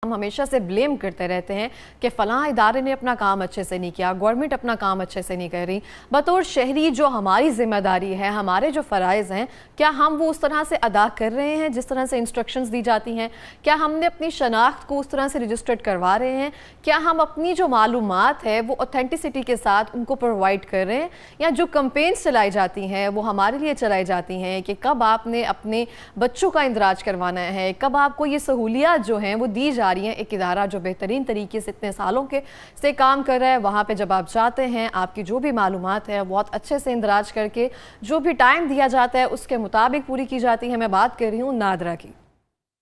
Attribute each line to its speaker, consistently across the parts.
Speaker 1: हम हमेशा से ब्लेम करते रहते हैं कि फ़लाँ इदारे ने अपना काम अच्छे से नहीं किया, गवर्नमेंट अपना काम अच्छे से नहीं कर रही। बतौर शहरी जो हमारी ज़िम्मेदारी है, हमारे जो फ़राइज़ हैं, क्या हम वो उस तरह से अदा कर रहे हैं जिस तरह से इंस्ट्रक्शंस दी जाती हैं? क्या हमने अपनी शनाख्त को उस तरह से रजिस्टर्ड करवा रहे हैं? क्या हम अपनी जो मालूमात है वो ऑथेंटिसिटी के साथ उनको प्रोवाइड कर रहे हैं? या जो कंपेन्स चलाई जाती हैं वो हमारे लिए चलाई जाती हैं कि कब आपने अपने बच्चों का इंदराज करवाना है, कब आपको ये सहूलियात जो हैं वो दी जा रही हैं। एक इदारा जो बेहतरीन तरीके से इतने सालों के से काम कर रहा है, वहाँ पे जब आप जाते हैं आपकी जो भी मालूमात है बहुत अच्छे से इंदराज करके जो भी टाइम दिया जाता है उसके मुताबिक पूरी की जाती है। मैं बात कर रही हूँ नादरा की।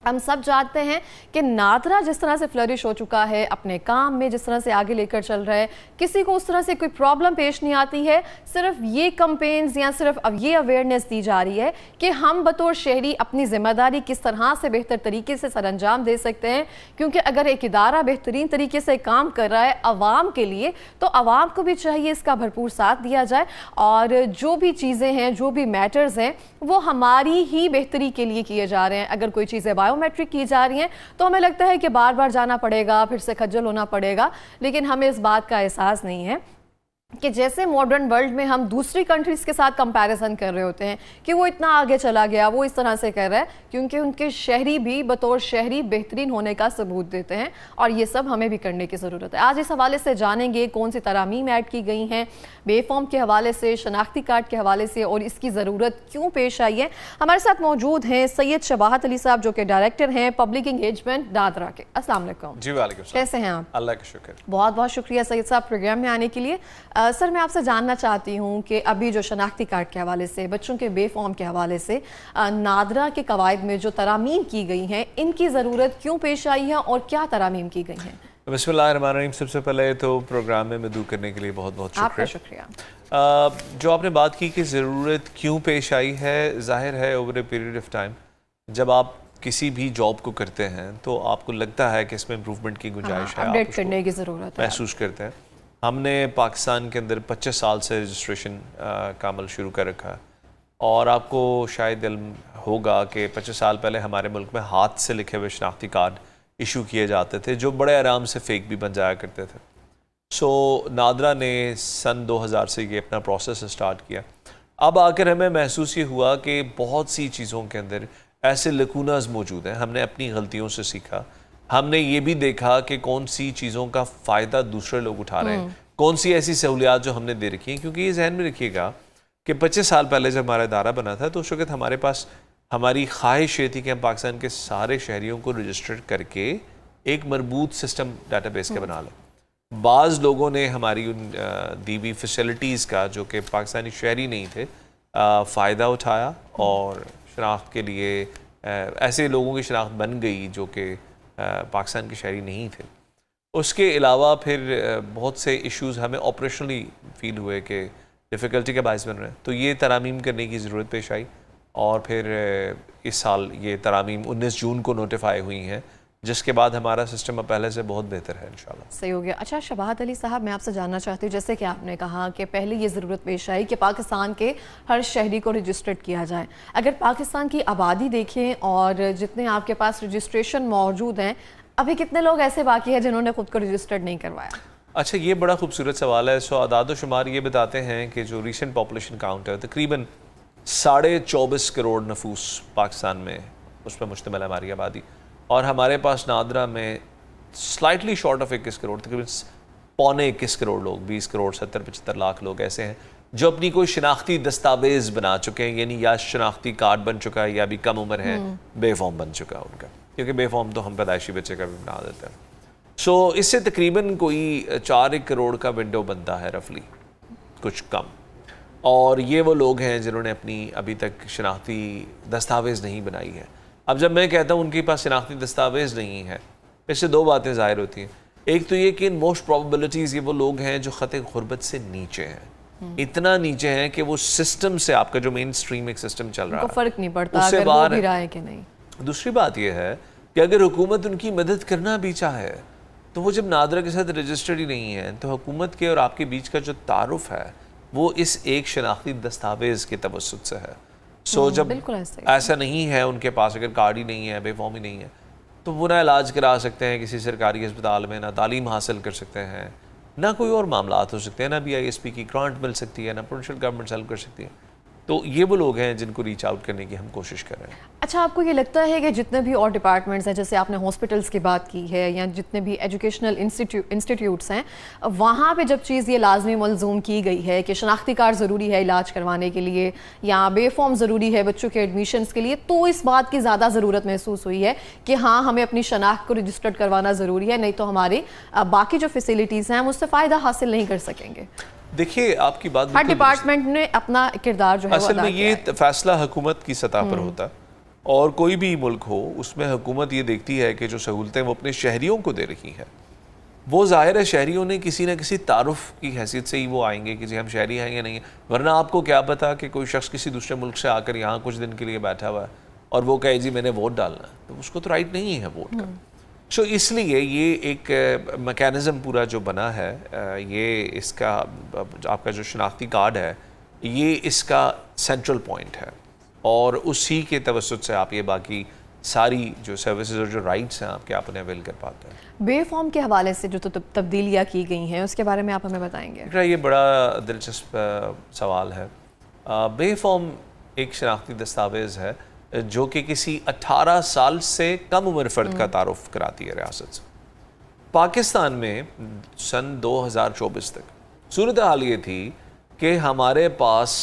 Speaker 1: हम सब जानते हैं कि नादरा जिस तरह से फ्लरिश हो चुका है, अपने काम में जिस तरह से आगे लेकर चल रहा है, किसी को उस तरह से कोई प्रॉब्लम पेश नहीं आती है। सिर्फ ये कंपेन्स या सिर्फ अब ये अवेयरनेस दी जा रही है कि हम बतौर शहरी अपनी ज़िम्मेदारी किस तरह से बेहतर तरीके से सरअंजाम दे सकते हैं। क्योंकि अगर एक इदारा बेहतरीन तरीके से काम कर रहा है आवाम के लिए, तो आवाम को भी चाहिए इसका भरपूर साथ दिया जाए और जो भी चीज़ें हैं, जो भी मैटर्स हैं, वो हमारी ही बेहतरी के लिए किए जा रहे हैं। अगर कोई चीज़ें बायोमेट्रिक की जा रही हैं तो हमें लगता है कि बार बार जाना पड़ेगा, फिर से खज्जल होना पड़ेगा, लेकिन हमें इस बात का एहसास नहीं है कि जैसे मॉडर्न वर्ल्ड में हम दूसरी कंट्रीज़ के साथ कंपैरिजन कर रहे होते हैं कि वो इतना आगे चला गया, वो इस तरह से कर रहा है, क्योंकि उनके शहरी भी बतौर शहरी बेहतरीन होने का सबूत देते हैं और ये सब हमें भी करने की ज़रूरत है। आज इस हवाले से जानेंगे कौन सी तरामीम ऐड की गई हैं बेफॉर्म के हवाले से, शनाख्ती कार्ड के हवाले से, और इसकी ज़रूरत क्यों पेश आई है। हमारे साथ मौजूद हैं सैयद शबाहत अली साहब जो कि डायरेक्टर हैं पब्लिक इंगेजमेंट नादरा के। अस्सलाम वालेकुम।
Speaker 2: जी वालेकुम सलाम।
Speaker 1: कैसे हैं आप?
Speaker 2: अल्लाह का शुक्र।
Speaker 1: बहुत बहुत शुक्रिया सैयद साहब प्रोग्राम में आने के लिए। सर, मैं आपसे जानना चाहती हूँ कि अभी जो शनाख्ती कार्ड के हवाले से, बच्चों के बेफॉर्म के हवाले से नादरा के कवायद में जो तरामीम की गई हैं, इनकी ज़रूरत क्यों पेश आई है और क्या तरामीम की गई हैं?
Speaker 2: बिस्मिल्लाहिर्रहमानिर्रहीम। सबसे पहले तो प्रोग्राम में मदऊ करने के लिए बहुत बहुत
Speaker 1: आपका
Speaker 2: शुक्रिया।
Speaker 1: शुक्रिया।
Speaker 2: जो आपने बात की कि ज़रूरत क्यों पेश आई है, ज़ाहिर है over a period of time जब आप किसी भी जॉब को करते हैं तो आपको लगता है कि इसमें इम्प्रूवमेंट की गुंजाइश है,
Speaker 1: अपडेट करने की ज़रूरत है,
Speaker 2: महसूस करते हैं। हमने पाकिस्तान के अंदर 25 साल से रजिस्ट्रेशन का अमल शुरू कर रखा है और आपको शायद इल्म होगा कि 25 साल पहले हमारे मुल्क में हाथ से लिखे हुए शनाख्ती कार्ड इशू किए जाते थे जो बड़े आराम से फेक भी बन जाया करते थे। सो नादरा ने सन 2000 से ये अपना प्रोसेस स्टार्ट किया। अब आकर हमें महसूस ये हुआ कि बहुत सी चीज़ों के अंदर ऐसे लकूनाज मौजूद हैं। हमने अपनी गलतियों से सीखा, हमने ये भी देखा कि कौन सी चीज़ों का फ़ायदा दूसरे लोग उठा रहे हैं, कौन सी ऐसी सहूलियात जो हमने दे रखी हैं। क्योंकि ये जहन में रखिएगा कि 25 साल पहले जब हमारा इदारा बना था तो उस वक्त हमारे पास हमारी ख्वाहिश ये थी कि हम पाकिस्तान के सारे शहरियों को रजिस्टर करके एक मरबूत सिस्टम डाटाबेस के बना लें। बाज़ लोगों ने हमारी उन दी हुई फैसिलिटीज़ का, जो कि पाकिस्तानी शहरी नहीं थे, फ़ायदा उठाया और शनाख्त के लिए ऐसे लोगों की शनाख्त बन गई जो कि पाकिस्तान के शहरी नहीं थे। उसके अलावा फिर बहुत से इश्यूज़ हमें ऑपरेशनली फील हुए कि डिफ़िकल्टी के बायस बन रहे हैं, तो ये तरामीम करने की ज़रूरत पेश आई और फिर इस साल ये तरामीम 19 जून को नोटिफाई हुई हैं, जिसके बाद हमारा सिस्टम अब पहले से बहुत बेहतर है इंशाल्लाह।
Speaker 1: सही हो गया। अच्छा शबाहत अली साहब, मैं आपसे जानना चाहती हूँ, जैसे कि आपने कहा कि पहले ये ज़रूरत पेश आई कि पाकिस्तान के हर शहरी को रजिस्टर्ड किया जाए। अगर पाकिस्तान की आबादी देखें और जितने आपके पास रजिस्ट्रेशन मौजूद हैं, अभी कितने लोग ऐसे बाकी हैं जिन्होंने खुद को रजिस्टर्ड नहीं करवाया? अच्छा,
Speaker 2: ये बड़ा खूबसूरत सवाल है। सो आदाद व शुमार ये बताते हैं कि जो रिसेंट पॉपुलेशन काउंट है, तकरीबन 24.5 करोड़ नफूस पाकिस्तान में उस पर मुश्तमिल है हमारी आबादी, और हमारे पास नादरा में स्लाइटली शॉर्ट ऑफ 21 करोड़, तकरीबन 21 करोड़ लोग, 20 करोड़ 70-75 लाख लोग ऐसे हैं जो अपनी कोई शनाख्ती दस्तावेज़ बना चुके हैं, यानी या शनाख्ती कार्ड बन चुका है या भी कम उम्र है बेफॉर्म बन चुका है उनका, क्योंकि बेफॉर्म तो हम पैदाइशी बच्चे का भी बना देते हैं। सो इससे तकरीबन कोई 4 करोड़ का विंडो बनता है रफली, कुछ कम। और ये वो लोग हैं जिन्होंने अपनी अभी तक शनाख्ती दस्तावेज़ नहीं बनाई है। अब जब मैं कहता हूँ उनके पास शनाख्ती दस्तावेज़ नहीं है, इससे दो बातें ज़ाहिर होती हैं। एक तो ये कि इन मोस्ट प्रोबेबिलिटीज़ ये वो लोग हैं जो ख़त गुरबत से नीचे हैं, इतना नीचे हैं कि वो सिस्टम से, आपका जो मेन स्ट्रीम एक सिस्टम चल रहा है,
Speaker 1: फ़र्क नहीं पड़ता उससे बाहर भी रहा है कि नहीं।
Speaker 2: दूसरी बात यह है कि अगर हुकूमत उनकी मदद करना भी चाहे तो वो जब नादरा के साथ रजिस्टर्ड ही नहीं है, तो हुकूमत के और आपके बीच का जो तारुफ है वो इस एक शनाख्ती दस्तावेज़ के तवस्सुत से है। सो जब ऐसा नहीं है उनके पास, अगर कार्ड ही नहीं है, बेफॉर्म ही नहीं है, तो वो ना इलाज करा सकते हैं किसी सरकारी अस्पताल में, ना तालीम हासिल कर सकते हैं, ना कोई और मामलात हो सकते हैं, ना BISP की ग्रांट मिल सकती है, ना प्रोविंशियल गवर्नमेंट हेल्प कर सकती है। तो ये वो लोग हैं जिनको रीच आउट करने की हम कोशिश कर रहे हैं।
Speaker 1: अच्छा, आपको ये लगता है कि जितने भी और डिपार्टमेंट्स हैं, जैसे आपने हॉस्पिटल्स की बात की है या जितने भी एजुकेशनल इंस्टीट्यूट्स हैं, वहाँ पे जब चीज़ ये लाजमी मलजूम की गई है कि शनाख्ती कार्ड ज़रूरी है इलाज करवाने के लिए या बे फॉर्म ज़रूरी है बच्चों के एडमिशन्स के लिए, तो इस बात की ज़्यादा ज़रूरत महसूस हुई है कि हाँ, हमें अपनी शनाख्त को रजिस्टर्ड करवाना ज़रूरी है, नहीं तो हमारी बाकी जो फैसिलिटीज़ हैं हम उससे फ़ायदा हासिल नहीं कर सकेंगे।
Speaker 2: देखिए, आपकी बात
Speaker 1: हर डिपार्टमेंट ने अपना किरदार जो है
Speaker 2: असल में ये फैसला हुकूमत की सतह पर होता है, और कोई भी मुल्क हो उसमें हुकूमत ये देखती है कि जो सहूलतें वो अपने शहरियों को दे रही है, वो ज़ाहिर है शहरियों ने किसी न किसी तारुफ की हैसियत से ही वो आएंगे कि जी हम शहरी हैं या नहीं है। वरना आपको क्या पता कि कोई शख्स किसी दूसरे मुल्क से आकर यहाँ कुछ दिन के लिए बैठा हुआ है और वो कहे जी मैंने वोट डालना है, तो उसको तो राइट नहीं है वोट का। सो इसलिए ये एक मैकेनिज़्म पूरा जो बना है, ये इसका आपका जो शनाख्ती कार्ड है ये इसका सेंट्रल पॉइंट है, और उसी के तवस्सुत से आप ये बाकी सारी जो सर्विसेज और जो राइट्स हैं आपके आप उन्हें अवेल कर पाते हैं।
Speaker 1: बे फॉर्म के हवाले से जो तब्दीलियाँ की गई हैं उसके बारे में आप हमें बताएंगे?
Speaker 2: ये बड़ा दिलचस्प सवाल है। बे फॉर्म एक शनाख्ती दस्तावेज़ है जो कि किसी 18 साल से कम उम्र फ़र्द का तारुफ कराती है रियासत से। पाकिस्तान में सन 2024 तक सूरत हाल ये थी कि हमारे पास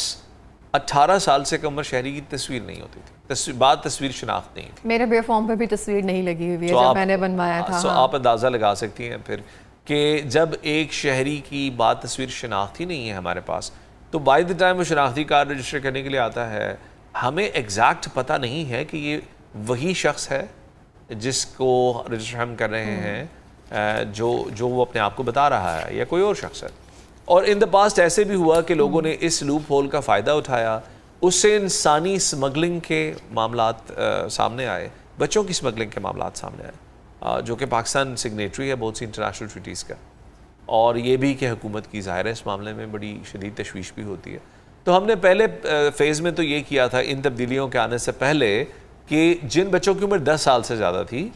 Speaker 2: 18 साल से कम उम्र शहरी की तस्वीर नहीं होती थी, तस्वीर शनाख्त नहीं थी।
Speaker 1: मेरे बे फॉर्म पे भी तस्वीर नहीं लगी हुई है जब मैंने बनवाया था।
Speaker 2: तो आप अंदाज़ा लगा सकती हैं फिर कि जब एक शहरी की बात तस्वीर शनाख्त ही नहीं है हमारे पास, तो बाय द टाइम वो शनाख्ती कार्ड रजिस्टर करने के लिए आता है, हमें एग्जैक्ट पता नहीं है कि ये वही शख्स है जिसको रजिस्टर हम कर रहे हैं, जो वो अपने आप को बता रहा है, या कोई और शख्स है। और इन द पास्ट ऐसे भी हुआ कि लोगों ने इस लूप होल का फ़ायदा उठाया, उससे इंसानी स्मगलिंग के मामलात सामने आए, बच्चों की स्मगलिंग के मामलात सामने आए, जो कि पाकिस्तान सिग्नेटरी है बहुत सी इंटरनेशनल ट्रीटीज़ का, और ये भी कि हुकूमत की ज़ाहिर है इस मामले में बड़ी शदीद तशवीश भी होती है। तो हमने पहले फेज़ में तो ये किया था इन तब्दीलियों के आने से पहले कि जिन बच्चों की उम्र 10 साल से ज़्यादा थी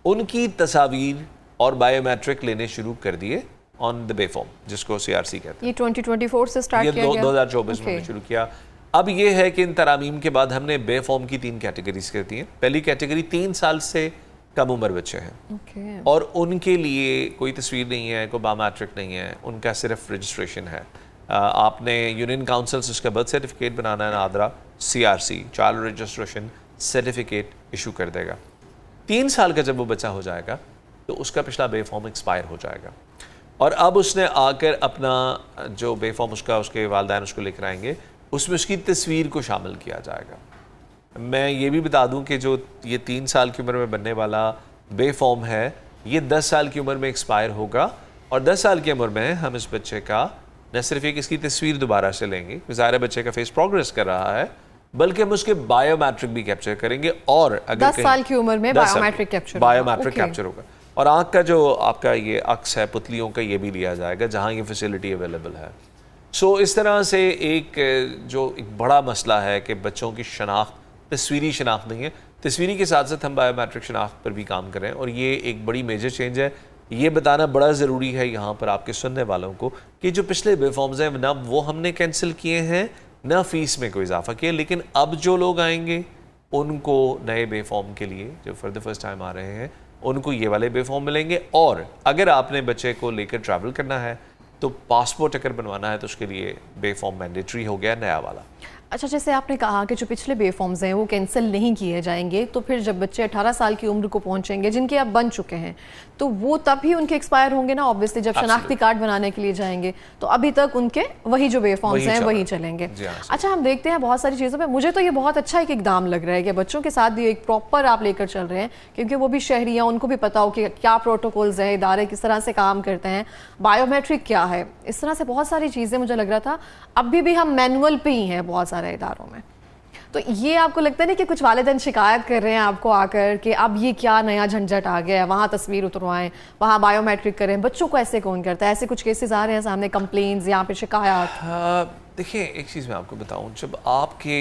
Speaker 2: उनकी तस्वीर और बायोमेट्रिक लेने शुरू कर दिए ऑन द बे फॉर्म, जिसको CRC कहते हैं।
Speaker 1: ये 2024 से स्टार्ट किया गया,
Speaker 2: 2024 में शुरू किया। अब ये है कि इन तरामीम के बाद हमने बे फॉर्म की 3 कैटेगरीज कर दी हैं। पहली कैटेगरी 3 साल से कम उम्र बच्चे हैं, और उनके लिए कोई तस्वीर नहीं है, कोई बायोमेट्रिक नहीं है, उनका सिर्फ रजिस्ट्रेशन है। आपने यूनियन काउंसिल से उसका बर्थ सर्टिफिकेट बनाना है, NADRA CRC child registration certificate issue कर देगा। 3 साल का जब वो बच्चा हो जाएगा तो उसका पिछला बे फॉर्म एक्सपायर हो जाएगा, और अब उसने आकर अपना जो बे फॉर्म उसके वालिदैन उसको लेकर आएंगे, उसमें उसकी तस्वीर को शामिल किया जाएगा। मैं ये भी बता दूं कि जो ये 3 साल की उम्र में बनने वाला बे फॉर्म है ये 10 साल की उम्र में एक्सपायर होगा, और 10 साल की उम्र में हम इस बच्चे का न सिर्फ एक इसकी तस्वीर दोबारा से लेंगे, ज़ाहिर बच्चे का फेस प्रोग्रेस कर रहा है, बल्कि हम उसके बायोमेट्रिक भी कैप्चर करेंगे। और अगर
Speaker 1: 10 साल की उम्र में बायोमेट्रिक
Speaker 2: कैप्चर होगा, और आँख का जो आपका ये अक्स है पुतलियों का, ये भी लिया जाएगा जहाँ ये फैसिलिटी अवेलेबल है। सो इस तरह से एक बड़ा मसला है कि बच्चों की शनाख्त, तस्वीरी शनाख्त नहीं है, तस्वीरी के साथ साथ हम बायोमेट्रिक शनाख्त पर भी काम करें, और ये एक बड़ी मेजर चेंज है। ये बताना बड़ा ज़रूरी है यहाँ पर आपके सुनने वालों को कि जो पिछले बे फॉर्म्स हैं ना वो हमने कैंसिल किए हैं, ना फीस में कोई इजाफा किया, लेकिन अब जो लोग आएंगे उनको नए बे फॉर्म के लिए, जो फॉर द फर्स्ट टाइम आ रहे हैं, उनको ये वाले बे फॉर्म मिलेंगे। और अगर आपने बच्चे को लेकर ट्रैवल करना है तो पासपोर्ट अगर बनवाना है तो उसके लिए बे फॉर्म मैंडेटरी हो गया नया वाला।
Speaker 1: अच्छा, जैसे आपने कहा कि जो पिछले बे फॉर्म्स हैं वो कैंसिल नहीं किए जाएंगे, तो फिर जब बच्चे 18 साल की उम्र को पहुंचेंगे, जिनके अब बन चुके हैं, तो वो तब ही उनके एक्सपायर होंगे ना ऑब्वियसली, जब शनाख्ती कार्ड बनाने के लिए जाएंगे, तो अभी तक उनके वही जो बे फॉर्म्स हैं वही चलेंगे। अच्छा, हम देखते हैं बहुत सारी चीज़ों पर, मुझे तो ये बहुत अच्छा एक इकदाम लग रहा है कि बच्चों के साथ भी एक प्रॉपर आप लेकर चल रहे हैं, क्योंकि वो भी शहरी हैं, उनको भी पता हो कि क्या प्रोटोकॉल्स हैं, इदारे किस तरह से काम करते हैं, बायोमेट्रिक क्या है, इस तरह से बहुत सारी चीज़ें। मुझे लग रहा था अभी भी हम मैनुअल पे ही हैं बहुत सारे इदारों में। तो ये आपको लगता है ना कि कुछ वालिदैन शिकायत कर रहे हैं आपको आकर कि अब ये क्या नया झंझट आ गया है, वहाँ तस्वीर उतरवाएं, वहाँ बायोमेट्रिक करें, बच्चों को ऐसे कौन करता है? ऐसे कुछ केसेस आ रहे हैं सामने, कंप्लेंट्स या फिर शिकायत?
Speaker 2: देखिए, एक चीज़ मैं आपको बताऊँ, जब आपके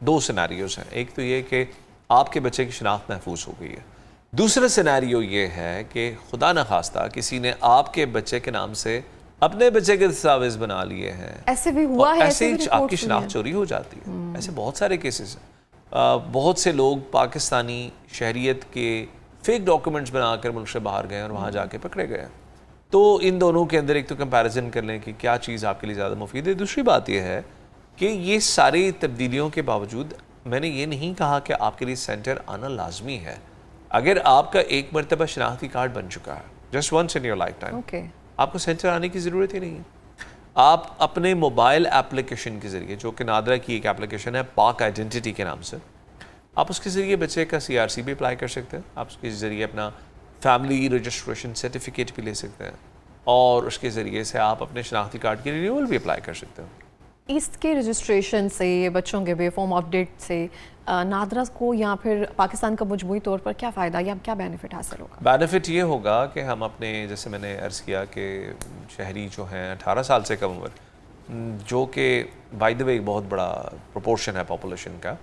Speaker 2: 2 सिनेरियोज हैं, एक तो ये कि आपके बच्चे की शनाख्त महफूज हो गई है, दूसरा सिनेरियो ये है कि खुदा न खास्ता किसी ने आपके बच्चे के नाम से अपने बच्चे के दस्तावेज बना लिए हैं,
Speaker 1: ऐसे भी हुआ है,
Speaker 2: ऐसे ही आपकी शनाख्त चोरी हो जाती है। ऐसे बहुत सारे केसेस हैं। बहुत से लोग पाकिस्तानी शहरियत के फेक डॉक्यूमेंट्स बनाकर मुल्क से बाहर गए और वहाँ जाके पकड़े गए। तो इन दोनों के अंदर एक तो कंपैरिजन कर लें कि क्या चीज़ आपके लिए ज़्यादा मुफीद है। दूसरी बात यह है कि ये सारी तब्दीलियों के बावजूद मैंने ये नहीं कहा कि आपके लिए सेंटर आना लाजमी है। अगर आपका एक मरतबा शनाख्ती कार्ड बन चुका है, just once in your lifetime, आपको सेंटर आने की ज़रूरत ही नहीं है। आप अपने मोबाइल एप्लीकेशन के ज़रिए, जो कि नादरा की एक एप्लीकेशन है पाक आइडेंटिटी के नाम से, आप उसके ज़रिए बच्चे का CRC भी अप्लाई कर सकते हैं। आप उसके ज़रिए अपना फैमिली रजिस्ट्रेशन सर्टिफिकेट भी ले सकते हैं और उसके ज़रिए से आप अपने शनाख्ती कार्ड की रिन्यूअल भी अप्लाई कर सकते हैं।
Speaker 1: ईस्ट के रजिस्ट्रेशन से, बच्चों के फॉर्म अपडेट से नादरा को या फिर पाकिस्तान का मजमूई तौर पर क्या फ़ायदा या क्या बेनिफिट हासिल होगा?
Speaker 2: बेनिफिट ये होगा कि हम अपने, जैसे मैंने अर्ज़ किया कि शहरी जो हैं 18 साल से कम उम्र, जो कि बाय द वे एक बहुत बड़ा प्रोपोर्शन है पॉपुलेशन का,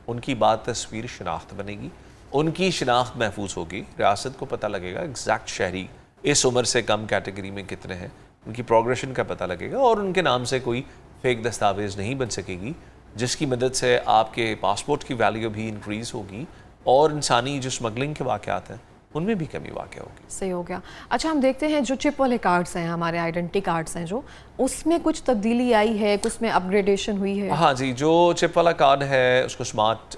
Speaker 2: उनकी बात तस्वीर शनाख्त बनेगी, उनकी शनाख्त महफूज होगी। रियासत को पता लगेगा एग्जैक्ट शहरी इस उम्र से कम कैटेगरी में कितने हैं, उनकी प्रोग्रेशन का पता लगेगा और उनके नाम से कोई फेक दस्तावेज़ नहीं बन सकेगी, जिसकी मदद से आपके पासपोर्ट की वैल्यू भी इंक्रीज़ होगी और इंसानी जो स्मगलिंग के वाक़यात हैं उनमें भी कमी वाक़या होगी।
Speaker 1: सही हो गया। अच्छा, हम देखते हैं जो चिप वाले कार्ड्स हैं, हमारे आइडेंटिटी कार्ड्स हैं, जो उसमें कुछ तब्दीली आई है, कुछ में अपग्रेडेशन हुई है?
Speaker 2: हाँ जी, जो चिप वाला कार्ड है उसको स्मार्ट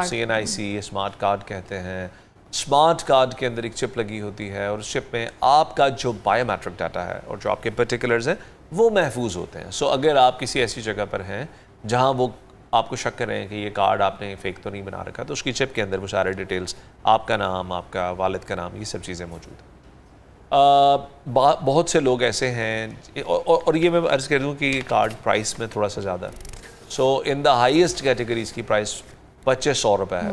Speaker 2: CNIC स्मार्ट कार्ड कहते हैं। स्मार्ट कार्ड के अंदर एक चिप लगी होती है और उस चिप में आपका जो बायोमेट्रिक डाटा है और जो आपके पर्टिकुलर्स हैं वो महफूज होते हैं। सो अगर आप किसी ऐसी जगह पर हैं जहाँ वो आपको शक कर रहे हैं कि ये कार्ड आपने फेक तो नहीं बना रखा, तो उसकी चिप के अंदर वो सारे डिटेल्स, आपका नाम, आपका वालिद का नाम, ये सब चीज़ें मौजूद हैं। बहुत से लोग ऐसे हैं और ये मैं अर्ज़ कर दूँ कि ये कार्ड प्राइस में थोड़ा सा ज़्यादा, सो इन द हाईएस्ट कैटेगरीज की प्राइस 2500 रुपये है।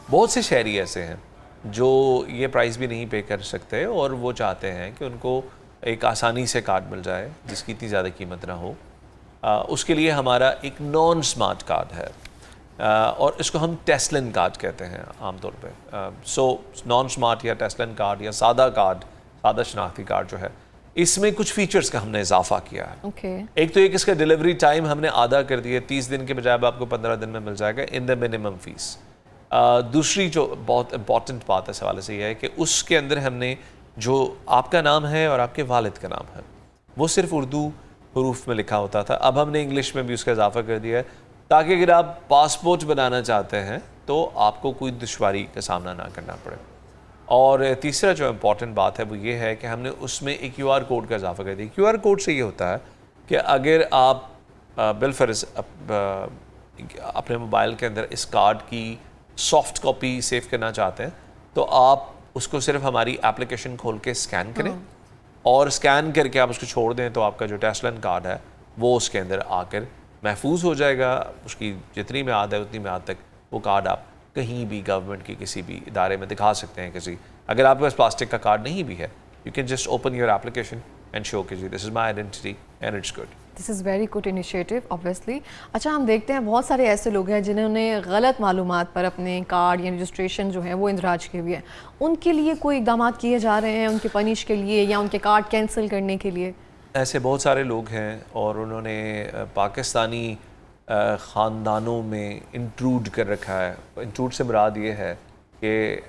Speaker 2: बहुत से शहरी ऐसे हैं जो ये प्राइस भी नहीं पे कर सकते और वो चाहते हैं कि उनको एक आसानी से कार्ड मिल जाए जिसकी इतनी ज़्यादा कीमत ना हो। उसके लिए हमारा एक नॉन स्मार्ट कार्ड है और इसको हम टेस्लन कार्ड कहते हैं आमतौर पे। सो नॉन स्मार्ट या टेस्लन कार्ड या सादा कार्ड, सादा शनाख्ती कार्ड जो है, इसमें कुछ फीचर्स का हमने इजाफा किया है। एक तो एक इसका डिलीवरी टाइम हमने आधा कर दिया, 30 दिन के बजाय आपको 15 दिन में मिल जाएगा इन द मिनिमम फीस। दूसरी जो बहुत इंपॉर्टेंट बात है इस हवाले से यह है कि उसके अंदर हमने जो आपका नाम है और आपके वालिद का नाम है वो सिर्फ उर्दू हरूफ में लिखा होता था, अब हमने इंग्लिश में भी उसका इजाफा कर दिया है ताकि अगर आप पासपोर्ट बनाना चाहते हैं तो आपको कोई दुश्वारी का सामना ना करना पड़े। और तीसरा जो इम्पॉर्टेंट बात है वो ये है कि हमने उसमें एक QR कोड का इजाफा कर दिया। QR कोड से ये होता है कि अगर आप बिलफर्ज अपने मोबाइल के अंदर इस कार्ड की सॉफ्ट कॉपी सेव करना चाहते हैं तो आप उसको सिर्फ हमारी एप्लीकेशन खोल के स्कैन करें और स्कैन करके आप उसको छोड़ दें तो आपका जो टेस्लन कार्ड है वो उसके अंदर आकर महफूज हो जाएगा। उसकी जितनी म्याद है उतनी म्याद तक वो कार्ड आप कहीं भी गवर्नमेंट के किसी भी इदारे में दिखा सकते हैं। किसी अगर आपके पास प्लास्टिक का कार्ड नहीं भी है, you can just open your application and show कि this is my identity and it's good.
Speaker 1: This is very good initiative obviously. अच्छा, हम देखते हैं बहुत सारे ऐसे लोग हैं जिन्होंने गलत मालूमात पर अपने कार्ड या रजिस्ट्रेशन जो है वो इंदराज किए हुए हैं, उनके लिए कोई इक़दाम किए जा रहे हैं उनके पनिश के लिए या उनके कार्ड कैंसिल करने के लिए?
Speaker 2: ऐसे बहुत सारे लोग हैं और उन्होंने पाकिस्तानी ख़ानदानों में इंट्रूड कर रखा है। इंट्रूड से मुराद ये है कि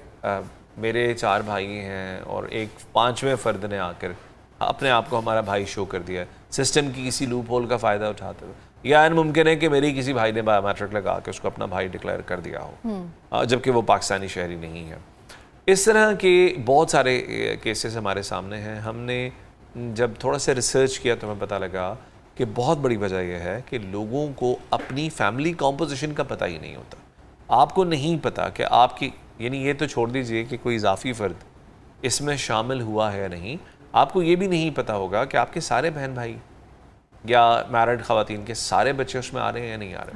Speaker 2: मेरे 4 भाई हैं और एक 5वें फ़र्द ने आकर अपने आप को हमारा भाई शो कर दिया है, सिस्टम की किसी लूप होल का फ़ायदा उठाते हुए। या मुमकिन है कि मेरी किसी भाई ने बायोमेट्रिक लगा के उसको अपना भाई डिक्लेयर कर दिया हो जबकि वो पाकिस्तानी शहरी नहीं है। इस तरह के बहुत सारे केसेस हमारे सामने हैं। हमने जब थोड़ा सा रिसर्च किया तो हमें पता लगा कि बहुत बड़ी वजह यह है कि लोगों को अपनी फैमिली कॉम्पोजिशन का पता ही नहीं होता। आपको नहीं पता कि आपकी, यानी ये तो छोड़ दीजिए कि कोई इजाफी फ़र्द इसमें शामिल हुआ है या नहीं, आपको ये भी नहीं पता होगा कि आपके सारे बहन भाई या मैरिड ख़वातीन के सारे बच्चे उसमें आ रहे हैं या नहीं आ रहे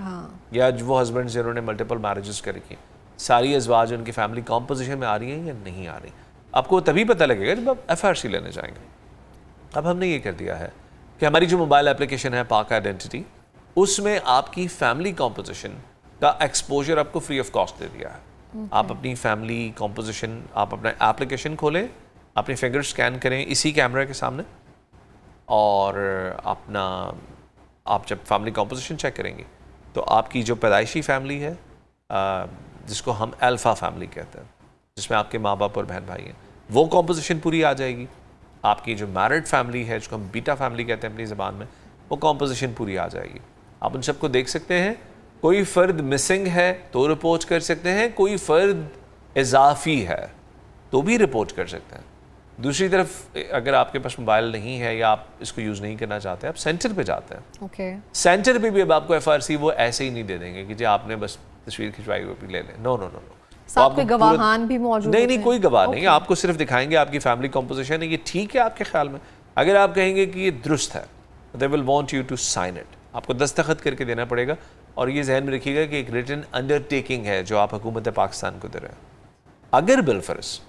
Speaker 2: या वो हस्बैंड जिन्होंने मल्टीपल मैरिजेस कर रखी, सारी अज़वाज उनकी फैमिली कॉम्पोजिशन में आ रही हैं या नहीं आ रही। आपको तभी पता लगेगा जब आप FRC लेने जाएंगे। अब हमने ये कर दिया है कि हमारी जो मोबाइल एप्लीकेशन है पाक आइडेंटिटी, उसमें आपकी फैमिली कॉम्पोजिशन का एक्सपोजर आपको फ्री ऑफ कॉस्ट दे दिया है। आप अपनी फैमिली कॉम्पोजिशन, आप अपना एप्लीकेशन खोलें, अपने फिंगर स्कैन करें इसी कैमरा के सामने, और आप जब फैमिली कॉम्पोजिशन चेक करेंगे तो आपकी जो पैदाइशी फैमिली है, जिसको हम अल्फ़ा फैमिली कहते हैं, जिसमें आपके माँ बाप और बहन भाई हैं, वो कॉम्पोजिशन पूरी आ जाएगी। आपकी जो मैरिड फैमिली है, जिसको हम बीटा फैमिली कहते हैं अपनी ज़बान में, वो कॉम्पोजिशन पूरी आ जाएगी। आप उन सबको देख सकते हैं। कोई फ़र्द मिसिंग है तो रिपोर्ट कर सकते हैं, कोई फ़र्द इजाफी है तो भी रिपोर्ट कर सकते हैं। दूसरी तरफ अगर आपके पास मोबाइल नहीं है या आप इसको यूज़ नहीं करना चाहते, आप सेंटर पे जाते हैं। सेंटर पे भी अब आपको FRC वो ऐसे ही नहीं दे देंगे कि जी आपने बस तस्वीर खिंचवाई हुई ले लें। नो नो नो नो,
Speaker 1: साथ में गवाहान भी मौजूद
Speaker 2: नहीं, कोई गवाह नहीं, आपको सिर्फ दिखाएंगे आपकी फैमिली कॉम्पोजिशन है, ये ठीक है आपके ख्याल में। अगर आप कहेंगे कि ये दुरुस्त है, they will want you to sign it, आपको दस्तखत करके देना पड़ेगा। और ये जहन में रखिएगा कि एक रिटन अंडरटेकिंग है जो आप हुकूमत पाकिस्तान को दे रहे हैं। अगर बिलफर्ज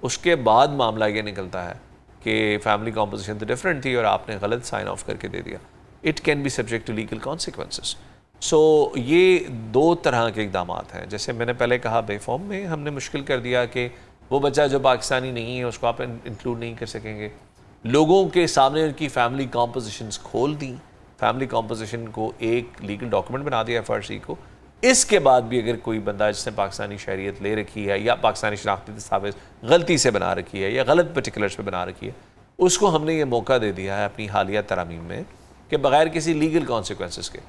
Speaker 2: उसके बाद मामला ये निकलता है कि फैमिली कॉम्पोजिशन तो डिफरेंट थी और आपने गलत साइन ऑफ करके दे दिया, it can be subject to legal consequences. So ये दो तरह के इकदाम हैं। जैसे मैंने पहले कहा, बेफॉर्म में हमने मुश्किल कर दिया कि वो बच्चा जो पाकिस्तानी नहीं है उसको आप इंक्लूड नहीं कर सकेंगे। लोगों के सामने उनकी फैमिली कॉम्पोजिशंस खोल दी, फैमिली कॉम्पोजिशन को एक लीगल डॉक्यूमेंट बना दिया FRC को। इसके बाद भी अगर कोई बंदा जिसने पाकिस्तानी शहरियत ले रखी है या पाकिस्तानी शनाख्ती दस्तावेज़ गलती से बना रखी है या गलत पर्टिकुलर्स पे बना रखी है, उसको हमने ये मौका दे दिया है अपनी हालिया तरामीम में कि बगैर किसी लीगल कॉन्सिक्वेंसेस के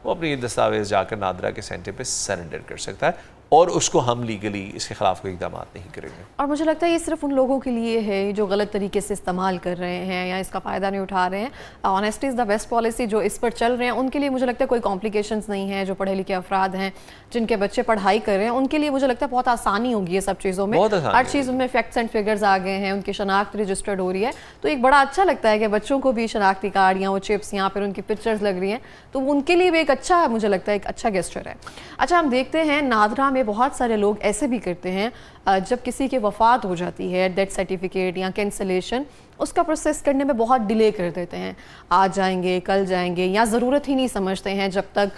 Speaker 2: वो अपनी ये दस्तावेज़ जाकर नादरा के सेंटर पे सरेंडर कर सकता है और उसको हम लीगली इसके खिलाफ कोई इक़दाम नहीं करेंगे।
Speaker 1: और मुझे लगता है ये सिर्फ उन लोगों के लिए है जो गलत तरीके से इस्तेमाल कर रहे हैं या इसका फ़ायदा नहीं उठा रहे हैं। Honesty is the best policy, जो इस पर चल रहे हैं उनके लिए मुझे लगता है कोई कॉम्प्लिकेशंस नहीं है। जो पढ़े लिखे अफराद हैं, जिनके बच्चे पढ़ाई कर रहे हैं, उनके लिए मुझे लगता है बहुत आसानी होगी ये सब चीज़ों में। हर चीज़ में फैक्ट्स एंड फिगर्स आ गए हैं, उनकी शनाख्त रजिस्टर्ड हो रही है, तो एक बड़ा अच्छा लगता है कि बच्चों को भी शनाख्ती कार्ड या वो चिप्स या फिर उनकी पिक्चर्स लग रही हैं, तो उनके लिए भी एक अच्छा, मुझे लगता है एक अच्छा गेस्चर है। अच्छा, हम देखते हैं नादरा में बहुत सारे लोग ऐसे भी करते हैं जब किसी की वफ़ात हो जाती है, डेथ सर्टिफिकेट या कैंसिलेशन, उसका प्रोसेस करने में बहुत डिले कर देते हैं। आज जाएंगे, कल जाएंगे, या ज़रूरत ही नहीं समझते हैं जब तक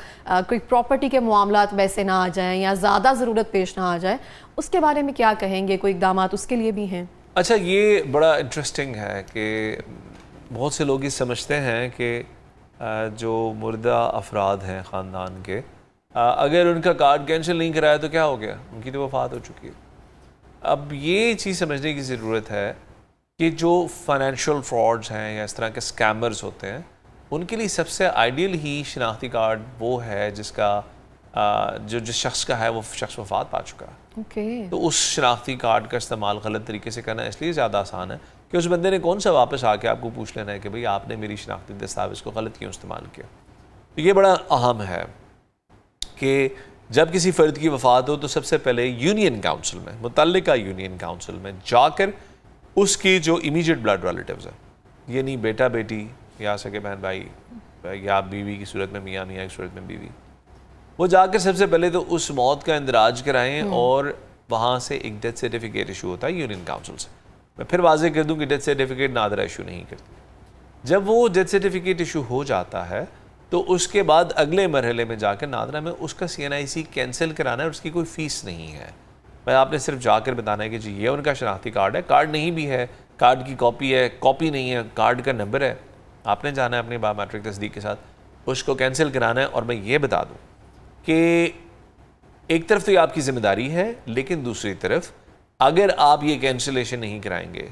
Speaker 1: कोई प्रॉपर्टी के मामलात वैसे ना आ जाएं या ज़्यादा ज़रूरत पेश ना आ जाए। उसके बारे में क्या कहेंगे? कोई इक़दाम उसके लिए भी हैं?
Speaker 2: अच्छा, ये बड़ा इंटरेस्टिंग है कि बहुत से लोग ये समझते हैं कि जो मुर्दा अफराद हैं ख़ानदान के, अगर उनका कार्ड कैंसिल नहीं कराया तो क्या हो गया, उनकी तो वफ़ात हो चुकी है। अब ये चीज़ समझने की ज़रूरत है कि जो फाइनेंशियल फ्रॉड्स हैं या इस तरह के स्कैमर्स होते हैं, उनके लिए सबसे आइडियल ही शनाख्ती कार्ड वो है जिसका जो जिस शख्स का है वो शख्स वफ़ात पा चुका है। तो उस शनाख्ती कार्ड का इस्तेमाल गलत तरीके से करना इसलिए ज़्यादा आसान है कि उस बंदे ने कौन सा वापस आके आपको पूछ लेना है कि भाई आपने मेरी शनाख्ती दस्तावेज़ को गलत क्यों इस्तेमाल किया। तो ये बड़ा अहम है कि जब किसी फ़र्द की वफ़ात हो तो सबसे पहले यूनियन काउंसिल में, मुतल्लिका यूनियन काउंसिल में जाकर उसकी जो इमीडिएट ब्लड रिलेटिव्स हैं, ये नहीं बेटा बेटी या सगे बहन भाई या बीवी की सूरत में मियाँ, मियाँ की सूरत में बीवी, वो जाकर सबसे पहले तो उस मौत का इंदराज कराएं और वहाँ से एक डेथ सर्टिफिकेट इशू होता है यूनियन काउंसिल से। मैं फिर वाज़ेह कर दूँ कि डेथ सर्टिफिकेट नादरा इशू नहीं करती। जब वो डेथ सर्टिफिकेट इशू हो जाता है तो उसके बाद अगले मरहले में जाकर नादरा में उसका CNIC कैंसिल कराना है और उसकी कोई फ़ीस नहीं है। मैं आपने सिर्फ जाकर बताना है कि जी ये उनका शनाख्ती कार्ड है, कार्ड नहीं भी है, कार्ड की कॉपी है, कॉपी नहीं है, कार्ड का नंबर है, आपने जाना है अपनी बायोमेट्रिक तस्दीक के साथ उसको कैंसिल कराना है। और मैं ये बता दूँ कि एक तरफ तो ये आपकी ज़िम्मेदारी है, लेकिन दूसरी तरफ अगर आप ये कैंसिलेशन नहीं कराएंगे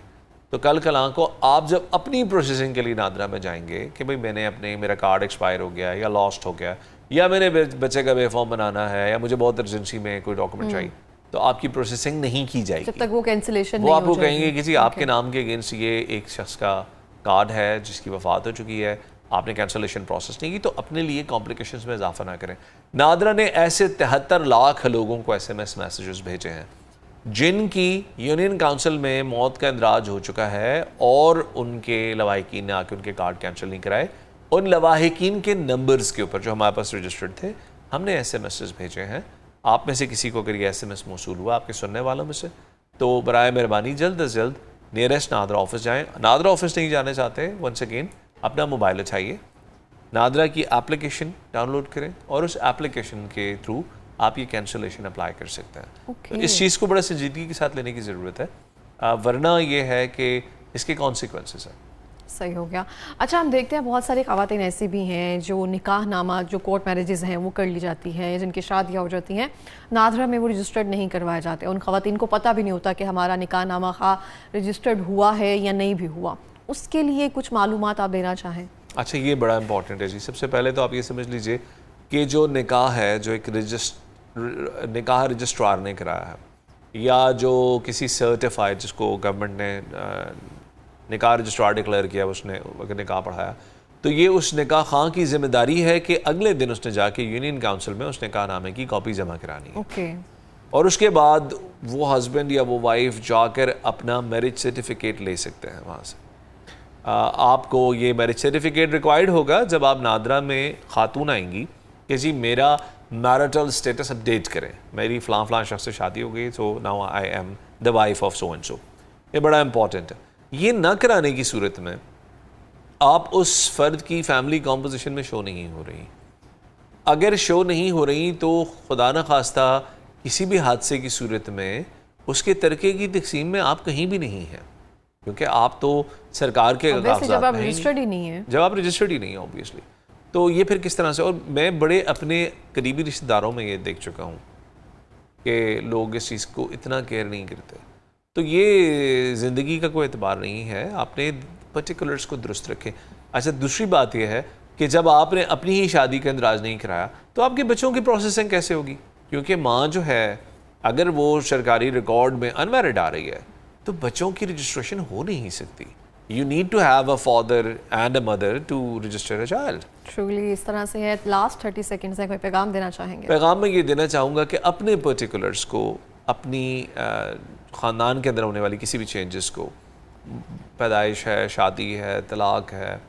Speaker 2: तो कल कलां को आप जब अपनी प्रोसेसिंग के लिए नादरा में जाएंगे कि भाई मेरा कार्ड एक्सपायर हो गया या लॉस्ट हो गया या मैंने बच्चे का बेफॉर्म बनाना है या मुझे बहुत अर्जेंसी में कोई डॉक्यूमेंट चाहिए, तो आपकी प्रोसेसिंग नहीं की जाएगी
Speaker 1: जब तक वो कैंसिलेशन
Speaker 2: वो आपको कहेंगे कि जी आपके नाम के अगेंस्ट ये एक शख्स का कार्ड है जिसकी वफ़ात हो चुकी है, आपने कैंसिलेशन प्रोसेस नहीं की, तो अपने लिए कॉम्प्लिकेशंस में इजाफा ना करें। नादरा ने ऐसे 73 लाख लोगों को SMS मैसेजेस भेजे हैं जिनकी यूनियन काउंसिल में मौत का इंदराज हो चुका है और उनके लवाहिकीन ने आके उनके कार्ड कैंसिल नहीं कराए। उन लवाहिकीन के नंबर्स के ऊपर जो हमारे पास रजिस्टर्ड थे हमने SMS भेजे हैं। आप में से किसी को अगर ये SMS मौसूल हुआ आपके सुनने वालों में से, तो बराए मेहरबानी जल्द अज जल्द नियरेस्ट नादरा ऑफिस जाएँ। नादरा ऑफिस नहीं जाने चाहते, वंस अगेन अपना मोबाइल उठाइए, नादरा की एप्लीकेशन डाउनलोड करें और उस एप्लीकेशन के थ्रू आप ये कैंसलेशन अप्लाई कर सकते हैं।
Speaker 1: Okay.
Speaker 2: तो इस चीज़ को बड़ा संजीदगी के साथ लेने की ज़रूरत है, वरना ये है कि इसके कॉन्सिक्वेंसेस हैं।
Speaker 1: सही हो गया। अच्छा, हम देखते हैं बहुत सारी ख़वातीन ऐसी भी हैं जो निकाह नामा, जो कोर्ट मैरिजेज़ हैं वो कर ली जाती हैं, जिनकी शादियाँ हो जाती हैं, नादरा में वो रजिस्टर्ड नहीं करवाए जाते। उन ख़वातीन को पता भी नहीं होता कि हमारा निकाह नामा खा रजिस्टर्ड हुआ है या नहीं भी हुआ। उसके लिए कुछ मालूमात आप देना चाहें?
Speaker 2: अच्छा, ये बड़ा इंपॉर्टेंट है जी। सबसे पहले तो आप ये समझ लीजिए कि जो निकाह है, जो एक निकाह रजिस्ट्रार ने कराया है या जो किसी सर्टिफाइड, जिसको गवर्नमेंट ने निकाह रजिस्ट्रार डिक्लेयर किया, उसने अगर निकाह पढ़ाया, तो ये उस निकाह खां की जिम्मेदारी है कि अगले दिन उसने जाके यूनियन काउंसिल में उस निकाह नामे की कॉपी जमा करानी है।
Speaker 1: ओके।
Speaker 2: और उसके बाद वो हस्बैंड या वो वाइफ जाकर अपना मैरिज सर्टिफिकेट ले सकते हैं वहाँ से। आपको ये मैरिज सर्टिफिकेट रिक्वायर्ड होगा जब आप नादरा में खातून आएंगी कि जी मेरा मैरिटल स्टेटस अपडेट करें, मेरी फ़लाँ शख्स से शादी हो गई, so now I am the wife of so and so. ये बड़ा इंपॉर्टेंट है। ये ना कराने की सूरत में आप उस फ़र्द की फैमिली कॉम्पोजिशन में शो नहीं हो रही। अगर शो नहीं हो रही तो खुदा न खास्ता किसी भी हादसे की सूरत में उसके तरके की तकसीम में आप कहीं भी नहीं हैं, क्योंकि आप तो सरकार के
Speaker 1: जब आप रजिस्टर्ड ही नहीं है,
Speaker 2: जब आप रजिस्टर्ड ही नहीं है ऑब्वियसली, तो ये फिर किस तरह से। और मैं बड़े अपने करीबी रिश्तेदारों में ये देख चुका हूँ कि लोग इस चीज़ को इतना केयर नहीं करते। तो ये ज़िंदगी का कोई एतबार नहीं है, आपने पर्टिकुलर्स को दुरुस्त रखें। अच्छा, दूसरी बात यह है कि जब आपने अपनी ही शादी का इंदराज नहीं कराया तो आपके बच्चों की प्रोसेसिंग कैसे होगी, क्योंकि माँ जो है अगर वो सरकारी रिकॉर्ड में अनमैरिड आ रही है तो बच्चों की रजिस्ट्रेशन हो नहीं सकती। You need to have a father and a mother to register a child.
Speaker 1: Truly इस तरह से है। लास्ट 30 सेकंड्स में कोई पैगाम देना चाहेंगे?
Speaker 2: पैगाम में ये देना चाहूँगा कि अपने पर्टिकुलर्स को, अपनी ख़ानदान के अंदर होने वाली किसी भी चेंजेस को, पैदाइश है, शादी है, तलाक है,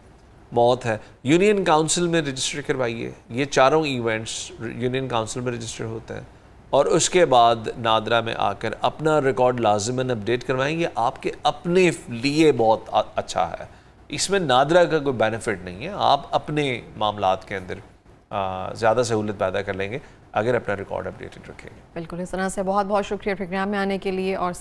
Speaker 2: मौत है, यूनियन काउंसिल में रजिस्टर करवाइए। ये चारों इवेंट्स यूनियन काउंसिल में रजिस्टर होते हैं और उसके बाद नादरा में आकर अपना रिकॉर्ड लाजिमन अपडेट करवाएंगे। आपके अपने लिए बहुत अच्छा है, इसमें नादरा का कोई बेनिफिट नहीं है। आप अपने मामलात के अंदर ज़्यादा सहूलत पैदा कर लेंगे अगर अपना रिकॉर्ड अपडेटेड रखेंगे।
Speaker 1: बिल्कुल, इस तरह से बहुत बहुत शुक्रिया प्रोग्राम में आने के लिए। और